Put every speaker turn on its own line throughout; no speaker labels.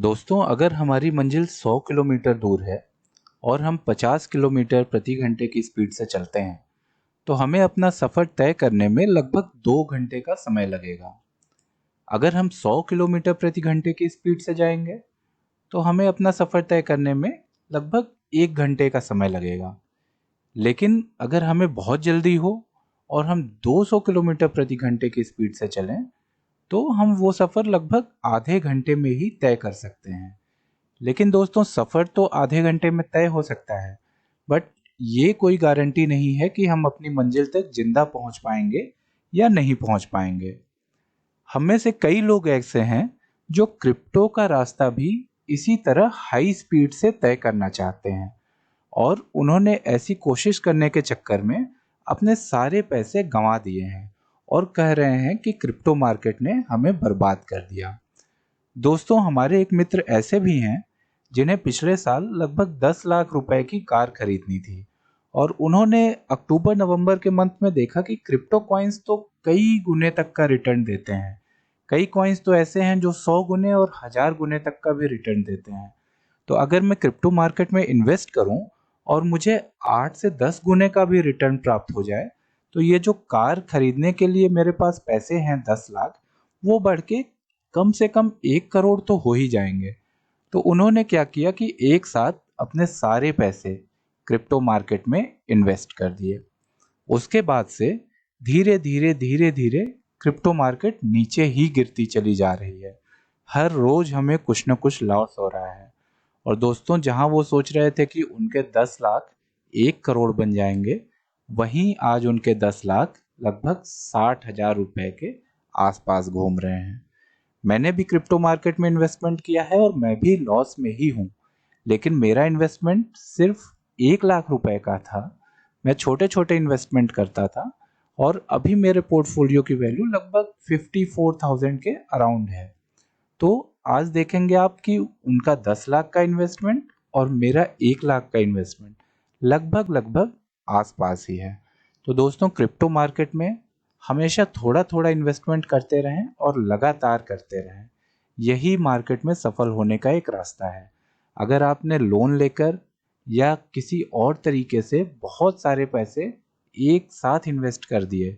दोस्तों, अगर हमारी मंजिल 100 किलोमीटर दूर है और हम 50 किलोमीटर प्रति घंटे की स्पीड से चलते हैं, तो हमें अपना सफ़र तय करने में लगभग 2 घंटे का समय लगेगा। अगर हम 100 किलोमीटर प्रति घंटे की स्पीड से जाएंगे, तो हमें अपना सफ़र तय करने में लगभग 1 घंटे का समय लगेगा। लेकिन अगर हमें बहुत जल्दी हो और हम 200 किलोमीटर प्रति घंटे की स्पीड से चलें, तो हम वो सफ़र लगभग आधे घंटे में ही तय कर सकते हैं। लेकिन दोस्तों, सफ़र तो आधे घंटे में तय हो सकता है, बट ये कोई गारंटी नहीं है कि हम अपनी मंजिल तक जिंदा पहुंच पाएंगे या नहीं पहुंच पाएंगे। हम में से कई लोग ऐसे हैं जो क्रिप्टो का रास्ता भी इसी तरह हाई स्पीड से तय करना चाहते हैं, और उन्होंने ऐसी कोशिश करने के चक्कर में अपने सारे पैसे गंवा दिए हैं और कह रहे हैं कि क्रिप्टो मार्केट ने हमें बर्बाद कर दिया। दोस्तों, हमारे एक मित्र ऐसे भी हैं जिन्हें पिछले साल लगभग 10 लाख रुपए की कार खरीदनी थी, और उन्होंने अक्टूबर नवंबर के मंथ में देखा कि क्रिप्टो कॉइन्स तो कई गुने तक का रिटर्न देते हैं। कई कॉइन्स तो ऐसे हैं जो 100 गुने और 1000 गुने तक का भी रिटर्न देते हैं। तो अगर मैं क्रिप्टो मार्केट में इन्वेस्ट करूं और मुझे 8 से 10 गुने का भी रिटर्न प्राप्त हो जाए, तो ये जो कार खरीदने के लिए मेरे पास पैसे हैं 10 लाख, वो बढ़ के कम से कम 1 करोड़ तो हो ही जाएंगे। तो उन्होंने क्या किया कि एक साथ अपने सारे पैसे क्रिप्टो मार्केट में इन्वेस्ट कर दिए। उसके बाद से धीरे धीरे क्रिप्टो मार्केट नीचे ही गिरती चली जा रही है। हर रोज हमें कुछ न कुछ लॉस हो रहा है। और दोस्तों, जहां वो सोच रहे थे कि उनके 10 लाख 1 करोड़ बन जाएंगे, वहीं आज उनके 10 लाख लगभग 60,000 रुपए के आसपास घूम रहे हैं। मैंने भी क्रिप्टो मार्केट में इन्वेस्टमेंट किया है और मैं भी लॉस में ही हूँ। लेकिन मेरा इन्वेस्टमेंट सिर्फ 1 लाख रुपए का था। मैं छोटे छोटे इन्वेस्टमेंट करता था, और अभी मेरे पोर्टफोलियो की वैल्यू लगभग 54,000 के अराउंड है। तो आज देखेंगे आप कि उनका 10 लाख का इन्वेस्टमेंट और मेरा 1 लाख का इन्वेस्टमेंट लगभग लगभग आसपास ही है। तो दोस्तों, क्रिप्टो मार्केट में हमेशा थोड़ा थोड़ा इन्वेस्टमेंट करते रहें और लगातार करते रहें। यही मार्केट में सफल होने का एक रास्ता है। अगर आपने लोन लेकर या किसी और तरीके से बहुत सारे पैसे एक साथ इन्वेस्ट कर दिए,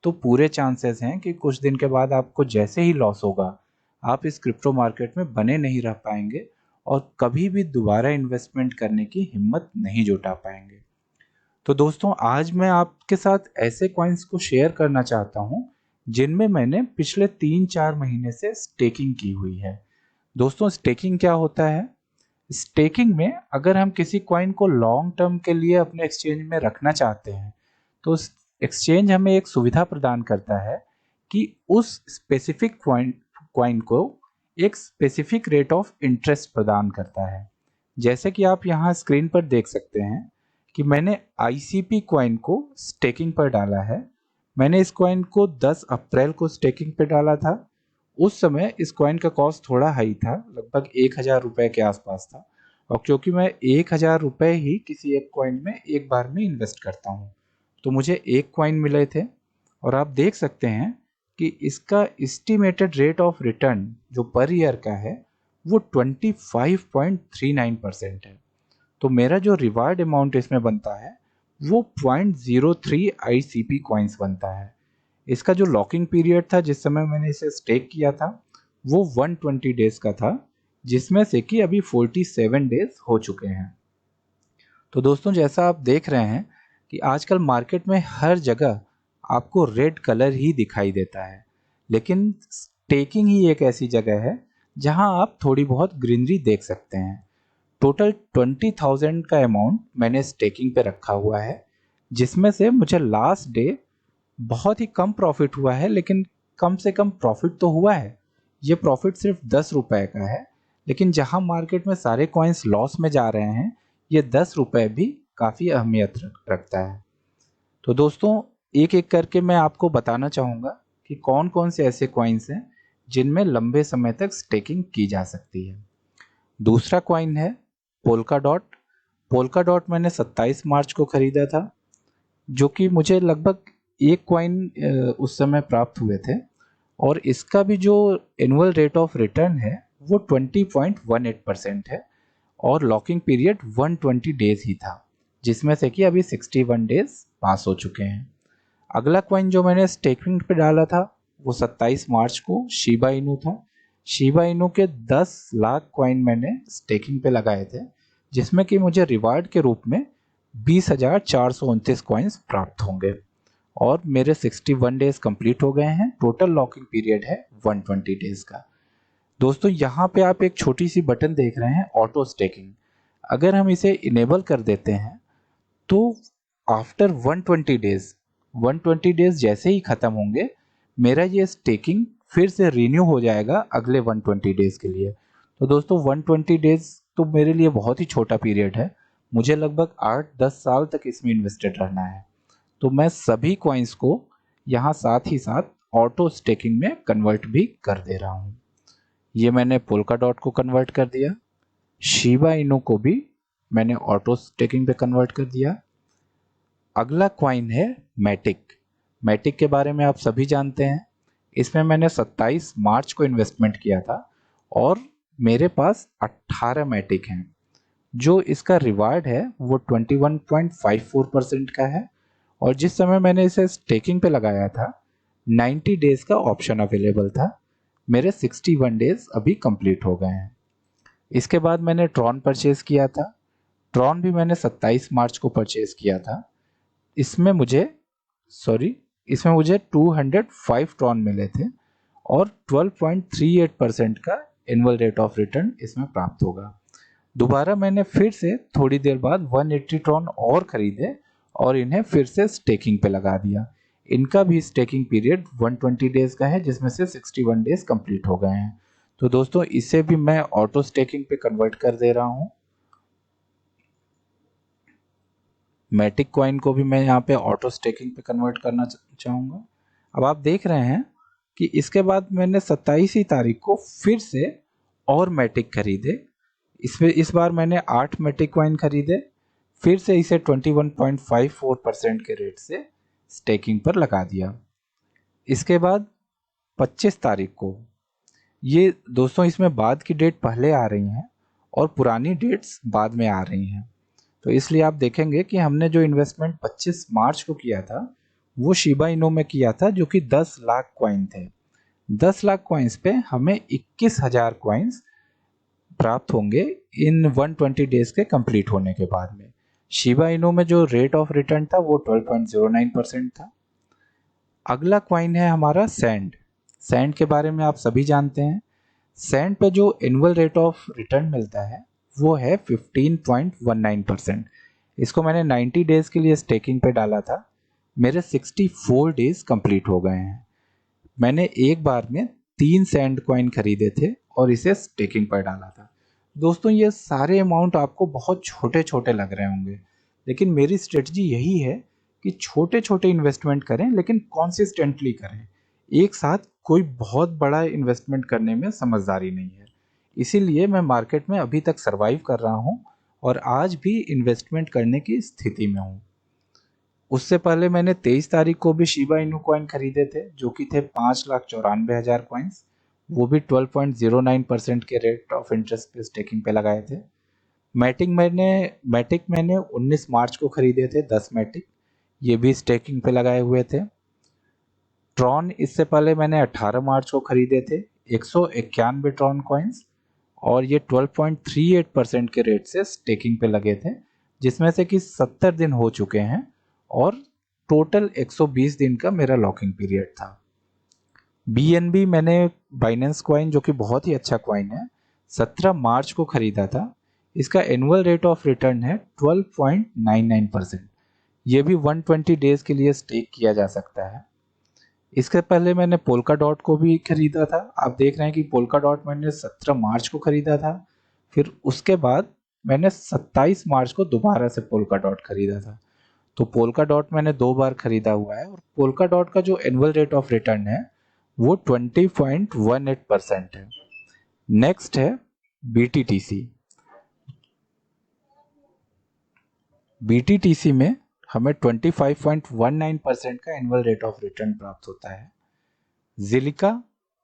तो पूरे चांसेस हैं कि कुछ दिन के बाद आपको जैसे ही लॉस होगा, आप इस क्रिप्टो मार्केट में बने नहीं रह पाएंगे और कभी भी दोबारा इन्वेस्टमेंट करने की हिम्मत नहीं जुटा पाएंगे। तो दोस्तों, आज मैं आपके साथ ऐसे कॉइन्स को शेयर करना चाहता हूं जिनमें मैंने पिछले 3-4 महीने से स्टेकिंग की हुई है। दोस्तों, स्टेकिंग क्या होता है? स्टेकिंग में अगर हम किसी कॉइन को लॉन्ग टर्म के लिए अपने एक्सचेंज में रखना चाहते हैं, तो एक्सचेंज हमें एक सुविधा प्रदान करता है कि उस स्पेसिफिक कॉइन को एक स्पेसिफिक रेट ऑफ इंटरेस्ट प्रदान करता है। जैसे कि आप यहाँ स्क्रीन पर देख सकते हैं कि मैंने ICP कॉइन को स्टेकिंग पर डाला है। मैंने इस कॉइन को 10 अप्रैल को स्टेकिंग पे डाला था। उस समय इस कॉइन का कॉस्ट थोड़ा हाई था, लगभग 1,000 रुपए के आसपास था। और क्योंकि मैं 1,000 रुपए ही किसी एक कॉइन में एक बार में इन्वेस्ट करता हूँ, तो मुझे एक कॉइन मिले थे। और आप देख सकते हैं कि इसका एस्टिमेटेड रेट ऑफ रिटर्न जो पर ईयर का है, वो 25.39% है। तो मेरा जो रिवार्ड अमाउंट इसमें बनता है, वो 0.03 ICP कॉइन्स बनता है। इसका जो लॉकिंग पीरियड था जिस समय मैंने इसे स्टेक किया था, वो 120 डेज का था, जिसमें से कि अभी 47 डेज हो चुके हैं। तो दोस्तों, जैसा आप देख रहे हैं कि आजकल मार्केट में हर जगह आपको रेड कलर ही दिखाई देता है, लेकिन स्टेकिंग ही एक ऐसी जगह है जहां आप थोड़ी बहुत ग्रीनरी देख सकते हैं। टोटल 20,000 का अमाउंट मैंने स्टेकिंग पे रखा हुआ है, जिसमें से मुझे लास्ट डे बहुत ही कम प्रॉफिट हुआ है, लेकिन कम से कम प्रॉफिट तो हुआ है। ये प्रॉफिट सिर्फ 10 रुपए का है, लेकिन जहां मार्केट में सारे कॉइन्स लॉस में जा रहे हैं, ये 10 रुपए भी काफ़ी अहमियत रखता है। तो दोस्तों, एक एक करके मैं आपको बताना चाहूँगा कि कौन कौन से ऐसे कॉइन्स हैं जिनमें लंबे समय तक स्टेकिंग की जा सकती है। दूसरा कॉइन है पोल्का डॉट। पोल्का डॉट मैंने 27 मार्च को खरीदा था, जो कि मुझे लगभग एक कॉइन उस समय प्राप्त हुए थे, और इसका भी जो एनुअल रेट ऑफ रिटर्न है वो 20.18% है और लॉकिंग पीरियड 120 डेज ही था, जिसमें से कि अभी 61 डेज पास हो चुके हैं। अगला कॉइन जो मैंने स्टेकिंग पे डाला था वो 27 मार्च को शिबा इनू था। शिबा इनू के 10 लाख कॉइन मैंने स्टेकिंग पे लगाए थे, जिसमें कि मुझे रिवार्ड के रूप में 20,429 कॉइन्स प्राप्त होंगे और मेरे 61 डेज कंप्लीट हो गए हैं। टोटल लॉकिंग पीरियड है 120 डेज का। दोस्तों यहाँ पे आप एक छोटी सी बटन देख रहे हैं, ऑटो स्टेकिंग। अगर हम इसे इनेबल कर देते हैं तो आफ्टर 120 डेज जैसे ही ख़त्म होंगे, मेरा ये स्टेकिंग फिर से रिन्यू हो जाएगा अगले 120 डेज के लिए। तो दोस्तों 120 डेज तो मेरे लिए बहुत ही छोटा पीरियड है, मुझे लगभग 8-10 साल तक इसमें इन्वेस्टेड रहना है। तो मैं सभी कॉइन्स को यहाँ साथ ही साथ ऑटो स्टेकिंग में कन्वर्ट भी कर दे रहा हूँ। ये मैंने पोल्का डॉट को कन्वर्ट कर दिया, शिबा इनू को भी मैंने ऑटो स्टेकिंग पे कन्वर्ट कर दिया। अगला कॉइन है मैटिक। मैटिक के बारे में आप सभी जानते हैं। इसमें मैंने 27 मार्च को इन्वेस्टमेंट किया था और मेरे पास 18 मैटिक हैं। जो इसका रिवार्ड है वो 21.54% का है और जिस समय मैंने इसे स्टेकिंग पे लगाया था 90 डेज का ऑप्शन अवेलेबल था। मेरे 61 डेज अभी कंप्लीट हो गए हैं। इसके बाद मैंने ट्रॉन परचेज किया था। ट्रॉन भी मैंने 27 मार्च को परचेज किया था। इसमें मुझे 205 ट्रॉन मिले थे और 12.38% का एनुअल रेट ऑफ रिटर्न इसमें प्राप्त होगा। दोबारा मैंने फिर से थोड़ी देर बाद 180 ट्रॉन और खरीदे और इन्हें फिर से स्टेकिंग पे लगा दिया। इनका भी स्टेकिंग पीरियड 120 डेज का है, जिसमें से 61 डेज कंप्लीट हो गए हैं। तो दोस्तों इसे भी मैं ऑटो स्टेकिंग पे कन्वर्ट कर दे रहा हूँ। मैटिक कॉइन को भी मैं यहाँ पे ऑटो स्टेकिंग पे कन्वर्ट करना चाहूँगा। अब आप देख रहे हैं कि इसके बाद मैंने 27 ही तारीख को फिर से और मैटिक खरीदे। इस बार मैंने 8 मैटिक कॉइन खरीदे, फिर से इसे 21.54% के रेट से स्टेकिंग पर लगा दिया। इसके बाद 25 तारीख को, ये दोस्तों इसमें बाद की डेट पहले आ रही हैं और पुरानी डेट्स बाद में आ रही हैं, तो इसलिए आप देखेंगे कि हमने जो इन्वेस्टमेंट 25 मार्च को किया था वो शिबा इनू में किया था, जो कि 10 लाख कॉइन थे। 10 लाख कॉइन्स पे हमें 21,000 कॉइन्स प्राप्त होंगे इन 120 डेज के कंप्लीट होने के बाद में। शिबा इनू में जो रेट ऑफ रिटर्न था वो 12.09% था। अगला कॉइन है हमारा सैंड। सैंड के बारे में आप सभी जानते हैं। सैंड पे जो एनुअल रेट ऑफ रिटर्न मिलता है वो है 15.19%। इसको मैंने 90 डेज के लिए स्टेकिंग पे डाला था। मेरे 64 डेज कंप्लीट हो गए हैं। मैंने एक बार में 3 सैंड कॉइन खरीदे थे और इसे स्टेकिंग पर डाला था। दोस्तों ये सारे अमाउंट आपको बहुत छोटे छोटे लग रहे होंगे, लेकिन मेरी स्ट्रेटजी यही है कि छोटे छोटे इन्वेस्टमेंट करें लेकिन कॉन्सिस्टेंटली करें। एक साथ कोई बहुत बड़ा इन्वेस्टमेंट करने में समझदारी नहीं है। इसीलिए मैं मार्केट में अभी तक सरवाइव कर रहा हूँ और आज भी इन्वेस्टमेंट करने की स्थिति में हूँ। उससे पहले मैंने 23 तारीख को भी शिबा इनू कॉइन खरीदे थे, जो कि थे 5,94,000 कॉइन्स। वो भी 12.09% के रेट ऑफ इंटरेस्ट पे स्टेकिंग पे लगाए थे। मैटिक मैंने 19 मार्च को खरीदे थे 10 मैटिक, ये भी स्टेकिंग पे लगाए हुए थे। ट्रॉन इससे पहले मैंने 18 मार्च को खरीदे थे 191 ट्रॉन कॉइन्स और ये 12.38% के रेट से स्टेकिंग पे लगे थे, जिसमें से कि 70 दिन हो चुके हैं और टोटल 120 दिन का मेरा लॉकिंग पीरियड था। BNB मैंने बाइनेंस कॉइन, जो कि बहुत ही अच्छा कॉइन है, 17 मार्च को खरीदा था। इसका एनुअल रेट ऑफ रिटर्न है 12.99%। ये भी 120 डेज के लिए स्टेक किया जा सकता है। इसके पहले मैंने पोल्का डॉट को भी खरीदा था। आप देख रहे हैं कि पोल्का डॉट मैंने 17 मार्च को खरीदा था, फिर उसके बाद मैंने 27 मार्च को दोबारा से पोल्का डॉट खरीदा था। तो पोल्का डॉट मैंने 2 बार खरीदा हुआ है और पोल्का डॉट का जो एनुअल रेट ऑफ रिटर्न है वो 20.18% है। नेक्स्ट है BTTC। BTTC में हमें 25.19% का एनुअल रेट ऑफ रिटर्न प्राप्त होता है। ज़िलिका,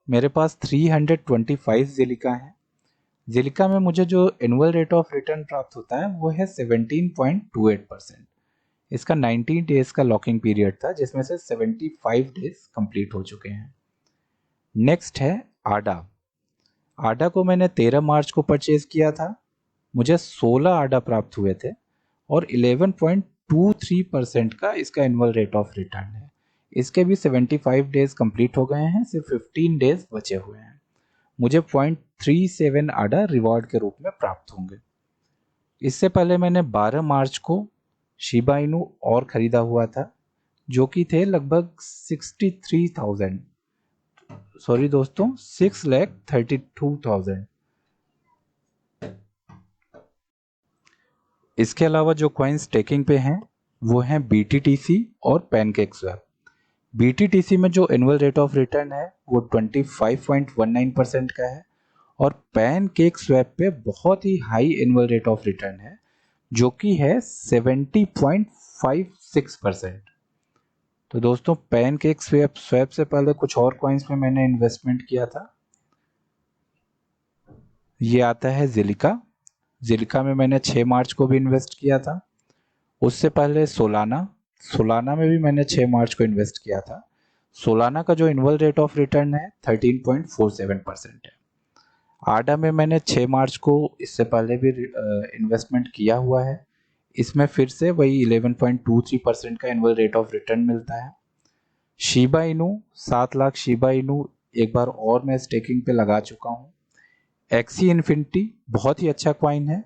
मेरे पास 325 ज़िलिका हैं। ज़ेलिका में मुझे जो एनुअल रेट ऑफ रिटर्न प्राप्त होता है वो है 17.28%। इसका 90 डेज का लॉकिंग पीरियड था, जिसमें से 75 डेज कंप्लीट हो चुके हैं। नेक्स्ट है आडा। आडा को मैंने 13 मार्च को परचेज किया था। मुझे 16 आडा प्राप्त हुए थे और 11.23% का इसका एनुअल रेट ऑफ रिटर्न है। इसके भी 75 डेज कंप्लीट हो गए हैं, सिर्फ 15 डेज बचे हुए हैं। मुझे 0.37 आडा रिवॉर्ड के रूप में प्राप्त होंगे। इससे पहले मैंने 12 मार्च को शिबा इनू और खरीदा हुआ था, जो कि थे लगभग 63,000, सॉरी दोस्तों 6,32,000। इसके अलावा जो कॉइन स्टेकिंग पे हैं वो हैं BTTC और पैनकेक स्वैप। BTTC में जो एनुअल रेट ऑफ रिटर्न है वो 25.19% का है और पैनकेक स्वैप पे बहुत ही high annual rate of return है, जो कि है 70.56%। तो दोस्तों पैनकेक स्वैप से पहले कुछ और कॉइन्स में मैंने इन्वेस्टमेंट किया था। ये आता है ज़ेलिका। ज़ेलिका में मैंने 6 मार्च को भी इन्वेस्ट किया था। उससे पहले सोलाना में भी मैंने 6 मार्च को इन्वेस्ट किया था। सोलाना का जो एनुअल रेट ऑफ रिटर्न है 13.47% है। आडा में मैंने 6 मार्च को इससे पहले भी इन्वेस्टमेंट किया हुआ है। इसमें फिर से वही 11.23% का एनुअल रेट ऑफ रिटर्न मिलता है। Shiba Inu 7 lakh Shiba Inu एक बार और मैं स्टेकिंग पे लगा चुका हूँ। एक्सी इन्फिनिटी बहुत ही अच्छा कॉइन है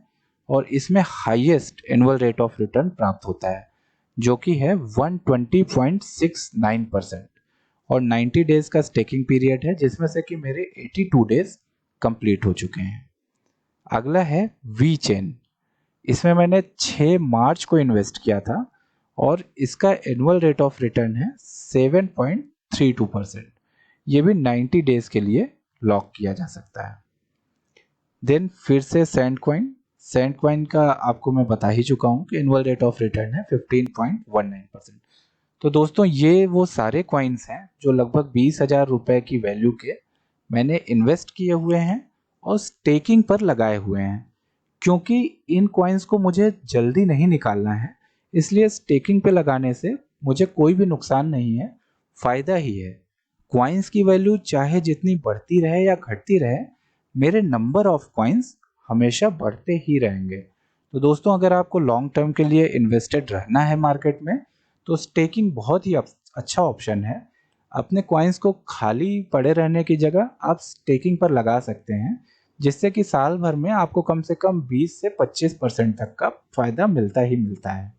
और इसमें highest annual rate of return प्राप्त होता है, जो कि है 120.69% और 90 डेज का स्टेकिंग पीरियड है, जिसमें से कि मेरे 82 डेज कंप्लीट हो चुके हैं। अगला है वी चेन। इसमें मैंने 6 मार्च को इन्वेस्ट किया था और इसका एनुअल रेट ऑफ रिटर्न है 7.32%। ये भी 90 डेज के लिए लॉक किया जा सकता है। देन फिर से सैंड कॉइन का आपको मैं बता ही चुका हूँ कि एनुअल रेट ऑफ रिटर्न है 15.19%। तो दोस्तों ये वो सारे कॉइन्स हैं जो लगभग 20,000 रुपए की वैल्यू के मैंने इन्वेस्ट किए हुए हैं और स्टेकिंग पर लगाए हुए हैं। क्योंकि इन कॉइन्स को मुझे जल्दी नहीं निकालना है, इसलिए स्टेकिंग पे लगाने से मुझे कोई भी नुकसान नहीं है, फ़ायदा ही है। कॉइन्स की वैल्यू चाहे जितनी बढ़ती रहे या घटती रहे, मेरे नंबर ऑफ कॉइन्स हमेशा बढ़ते ही रहेंगे। तो दोस्तों अगर आपको लॉन्ग टर्म के लिए इन्वेस्टेड रहना है मार्केट में, तो स्टेकिंग बहुत ही अच्छा ऑप्शन है। अपने कॉइन्स को खाली पड़े रहने की जगह आप स्टेकिंग पर लगा सकते हैं, जिससे कि साल भर में आपको कम से कम 20 से 25% तक का फायदा मिलता ही मिलता है।